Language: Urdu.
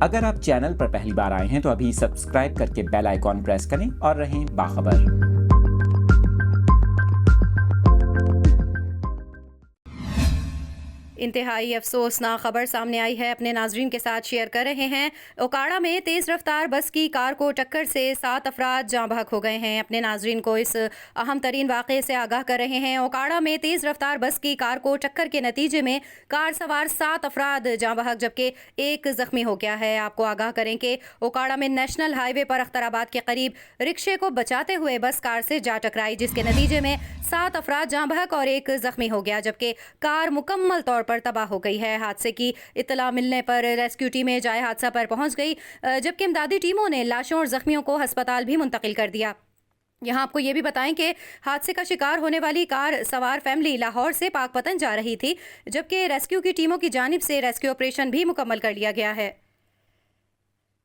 اگر آپ چینل پر پہلی بار آئے ہیں تو ابھی سبسکرائب کر کے بیل آئیکن پریس کریں اور رہیں باخبر۔ انتہائی افسوسناک خبر سامنے آئی ہے، اپنے ناظرین کے ساتھ شیئر کر رہے ہیں۔ اوکاڑا میں تیز رفتار بس کی کار کو ٹکر سے 7 افراد جاں بحق ہو گئے ہیں۔ اپنے ناظرین کو اس اہم ترین واقعے سے آگاہ کر رہے ہیں۔ اوکاڑا میں تیز رفتار بس کی کار کو ٹکر کے نتیجے میں کار سوار 7 افراد جاں بحق جبکہ 1 زخمی ہو گیا ہے۔ آپ کو آگاہ کریں کہ اوکاڑا میں نیشنل ہائی وے پر اختر آباد کے قریب رکشے کو بچاتے ہوئے بس کار سے جا ٹکرائی، جس کے نتیجے میں 7 افراد جاں بحق اور 1 زخمی ہو گیا جبکہ کار مکمل طور پر تباہ ہو گئی ہے۔ حادثے کی اطلاع ملنے پر ریسکیو ٹیمیں جائے حادثہ پر پہنچ گئی، جبکہ امدادی ٹیموں نے لاشوں اور زخمیوں کو ہسپتال بھی منتقل کر دیا۔ یہاں آپ کو یہ بھی بتائیں کہ حادثے کا شکار ہونے والی کار سوار فیملی لاہور سے پاک پتن جا رہی تھی، جبکہ ریسکیو کی ٹیموں کی جانب سے ریسکیو آپریشن بھی مکمل کر لیا گیا ہے۔